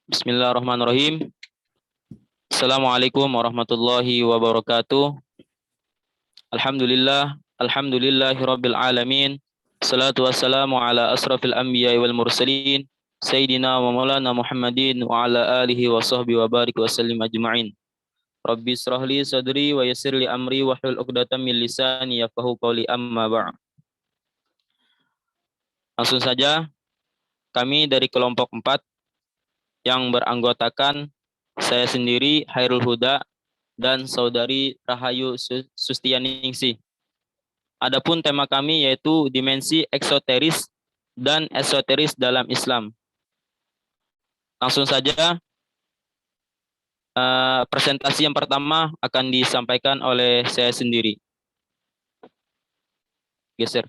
Bismillahirrahmanirrahim. Assalamualaikum warahmatullahi wabarakatuh. Alhamdulillahirabbil alamin. Salatu wassalamu ala asrafil anbiya'i wal mursalin sayyidina wa maulana Muhammadin wa ala alihi wa sahbihi wa barik wa sallim ajma'in. Rabbi israh li sadri wa yassir li amri wa hlul 'uqdatam min lisani yafqahu qawli, amma ba'd. Langsung saja, kami dari kelompok 4 yang beranggotakan saya sendiri Hairul Huda dan saudari Rahayu Sustianingsih. Adapun tema kami yaitu dimensi eksoteris dan esoteris dalam Islam. Langsung saja, presentasi yang pertama akan disampaikan oleh saya sendiri. Geser.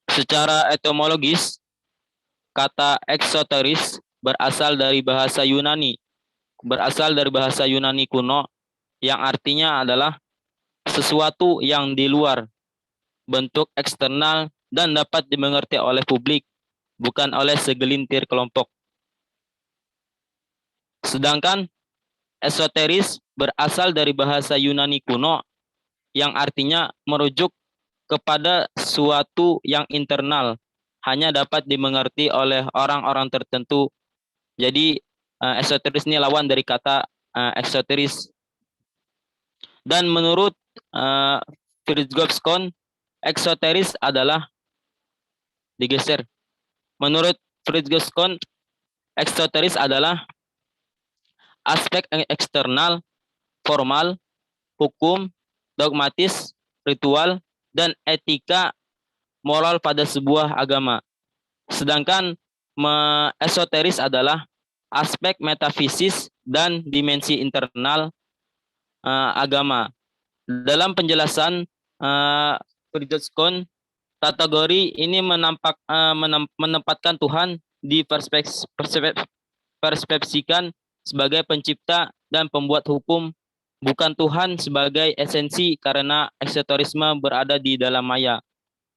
Secara etimologis, kata eksoteris berasal dari bahasa Yunani kuno yang artinya adalah sesuatu yang di luar, bentuk eksternal dan dapat dimengerti oleh publik, bukan oleh segelintir kelompok. Sedangkan esoteris berasal dari bahasa Yunani kuno yang artinya merujuk kepada suatu yang internal, hanya dapat dimengerti oleh orang-orang tertentu. Jadi esoteris ini lawan dari kata eksoteris. Dan menurut Fritz Gobskon, eksoteris adalah digeser. Menurut Fritz Gobskon, eksoteris adalah aspek eksternal, formal, hukum, dogmatis, ritual, dan etika moral pada sebuah agama. Sedangkan esoteris adalah aspek metafisis dan dimensi internal agama. Dalam penjelasan Fridtjof, kategori ini menempatkan Tuhan dipersepsikan sebagai pencipta dan pembuat hukum, bukan Tuhan sebagai esensi, karena eksoterisme berada di dalam maya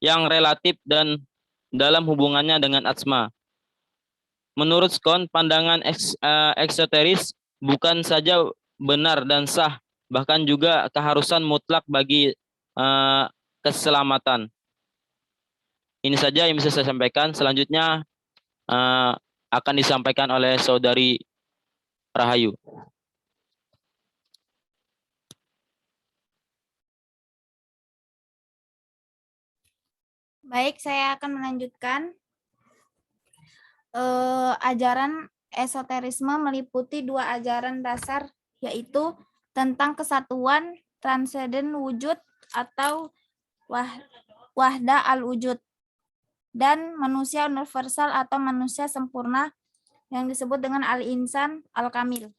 yang relatif dan dalam hubungannya dengan asma. Menurut Skon, pandangan eksoteris bukan saja benar dan sah, bahkan juga keharusan mutlak bagi keselamatan. Ini saja yang bisa saya sampaikan. Selanjutnya akan disampaikan oleh saudari Rahayu. Baik, saya akan melanjutkan. Ajaran esoterisme meliputi 2 ajaran dasar, yaitu tentang kesatuan transenden wujud atau wahda al-wujud, dan manusia universal atau manusia sempurna yang disebut dengan al-insan al-kamil.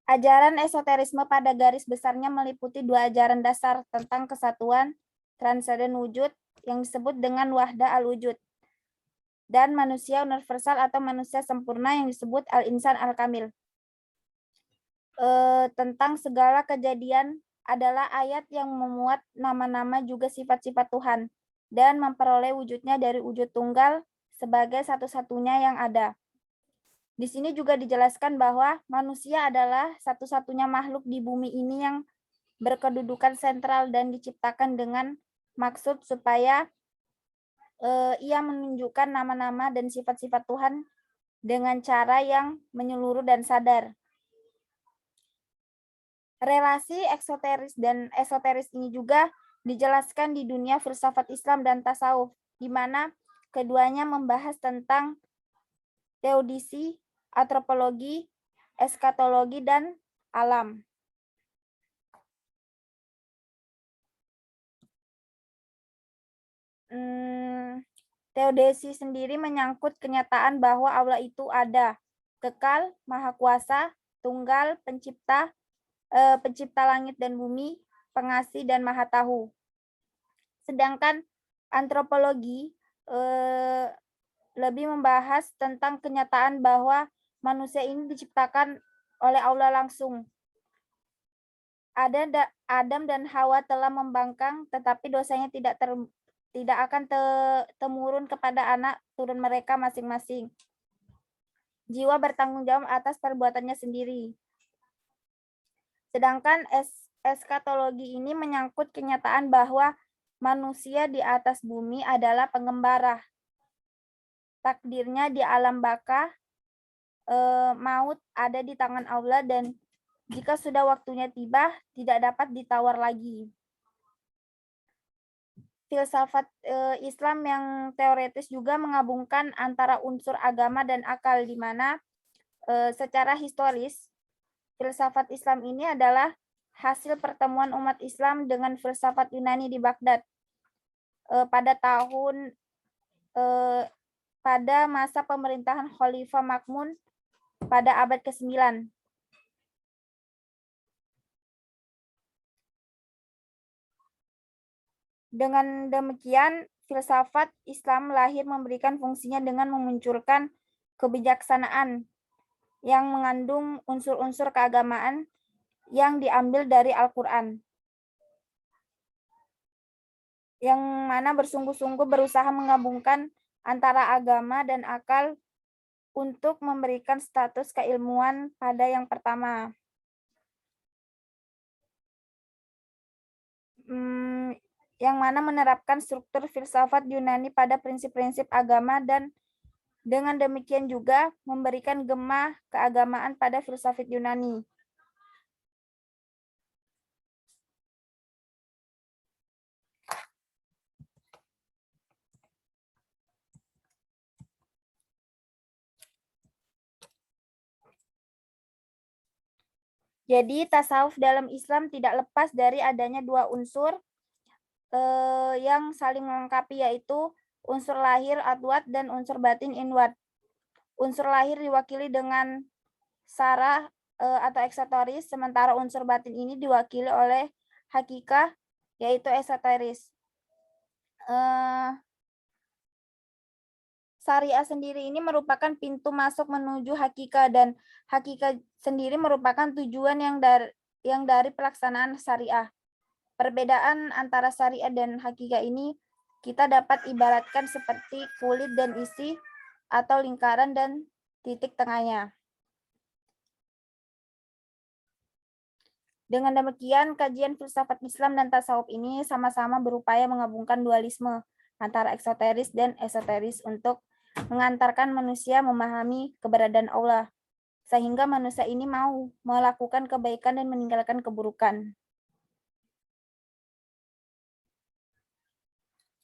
Ajaran esoterisme pada garis besarnya meliputi 2 ajaran dasar tentang kesatuan transenden wujud yang disebut dengan wahda al-wujud, dan manusia universal atau manusia sempurna yang disebut al-insan al-kamil. Tentang segala kejadian adalah ayat yang memuat nama-nama juga sifat-sifat Tuhan dan memperoleh wujudnya dari wujud tunggal sebagai satu-satunya yang ada. Di sini juga dijelaskan bahwa manusia adalah satu-satunya makhluk di bumi ini yang berkedudukan sentral dan diciptakan dengan maksud supaya ia menunjukkan nama-nama dan sifat-sifat Tuhan dengan cara yang menyeluruh dan sadar. Relasi eksoteris dan esoteris ini juga dijelaskan di dunia filsafat Islam dan tasawuf, di mana keduanya membahas tentang teodisi, antropologi, eskatologi, dan alam. Teodisi sendiri menyangkut kenyataan bahwa Allah itu ada, kekal, maha kuasa, tunggal, pencipta langit dan bumi, pengasih, dan maha tahu. Sedangkan antropologi lebih membahas tentang kenyataan bahwa manusia ini diciptakan oleh Allah langsung. Adam dan Hawa telah membangkang, tetapi dosanya tidak akan temurun kepada anak turun mereka masing-masing. Jiwa bertanggung jawab atas perbuatannya sendiri. Sedangkan eskatologi ini menyangkut kenyataan bahwa manusia di atas bumi adalah pengembara. Takdirnya di alam baka, maut ada di tangan Allah, dan jika sudah waktunya tiba, tidak dapat ditawar lagi. Filsafat Islam yang teoretis juga menggabungkan antara unsur agama dan akal, di mana secara historis filsafat Islam ini adalah hasil pertemuan umat Islam dengan filsafat Yunani di Baghdad pada masa pemerintahan Khalifah Ma'mun pada abad ke-9. Dengan demikian, filsafat Islam lahir memberikan fungsinya dengan memunculkan kebijaksanaan yang mengandung unsur-unsur keagamaan yang diambil dari Al-Quran, yang mana bersungguh-sungguh berusaha menggabungkan antara agama dan akal untuk memberikan status keilmuan pada yang pertama. Yang mana menerapkan struktur filsafat Yunani pada prinsip-prinsip agama, dan dengan demikian juga memberikan gema keagamaan pada filsafat Yunani. Jadi tasawuf dalam Islam tidak lepas dari adanya dua unsur yang saling melengkapi, yaitu unsur lahir adwat dan unsur batin inward. Unsur lahir diwakili dengan sarah atau eksoteris, sementara unsur batin ini diwakili oleh hakikah, yaitu esoteris. Syariah sendiri ini merupakan pintu masuk menuju hakikah, dan hakikah sendiri merupakan tujuan yang dari pelaksanaan syariah. Perbedaan antara syariah dan hakikah ini kita dapat ibaratkan seperti kulit dan isi, atau lingkaran dan titik tengahnya. Dengan demikian, kajian filsafat Islam dan tasawuf ini sama-sama berupaya menggabungkan dualisme antara eksoteris dan esoteris untuk mengantarkan manusia memahami keberadaan Allah, sehingga manusia ini mau melakukan kebaikan dan meninggalkan keburukan.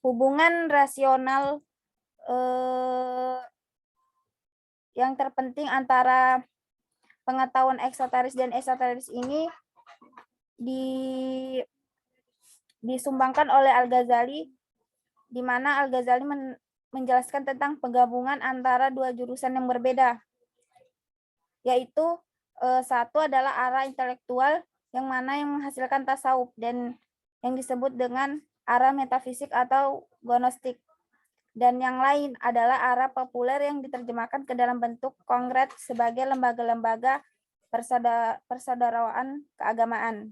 Hubungan rasional yang terpenting antara pengetahuan eksoteris dan esoteris ini disumbangkan oleh Al-Ghazali, di mana Al-Ghazali menjelaskan tentang penggabungan antara dua jurusan yang berbeda, yaitu satu adalah arah intelektual yang mana yang menghasilkan tasawuf, dan yang disebut dengan arah metafisik atau gnostik, dan yang lain adalah arah populer yang diterjemahkan ke dalam bentuk konkret sebagai lembaga-lembaga persaudaraan keagamaan.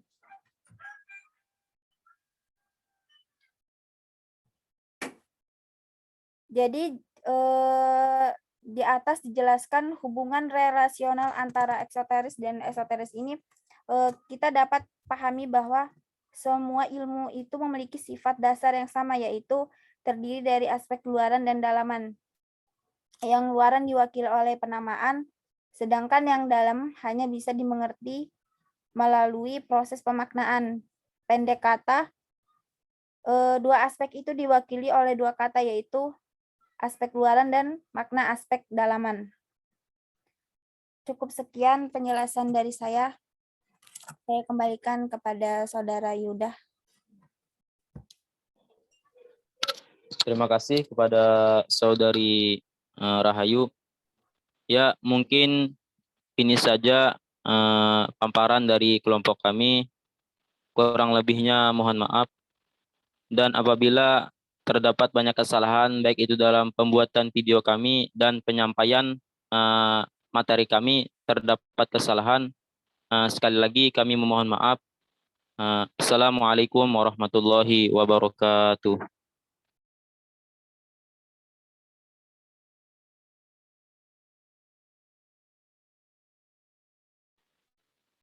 Jadi di atas dijelaskan hubungan relasional antara eksoteris dan esoteris ini, kita dapat pahami bahwa semua ilmu itu memiliki sifat dasar yang sama, yaitu terdiri dari aspek luaran dan dalaman. Yang luaran diwakili oleh penamaan, sedangkan yang dalam hanya bisa dimengerti melalui proses pemaknaan. Pendek kata, dua aspek itu diwakili oleh dua kata, yaitu aspek luaran dan makna aspek dalaman. Cukup sekian penjelasan dari saya. Saya kembalikan kepada Saudara Yuda. Terima kasih kepada Saudari Rahayu. Ya, mungkin ini saja paparan dari kelompok kami. Kurang lebihnya mohon maaf. Dan apabila terdapat banyak kesalahan, baik itu dalam pembuatan video kami dan penyampaian materi kami terdapat kesalahan. Sekali lagi kami memohon maaf. Assalamualaikum warahmatullahi wabarakatuh.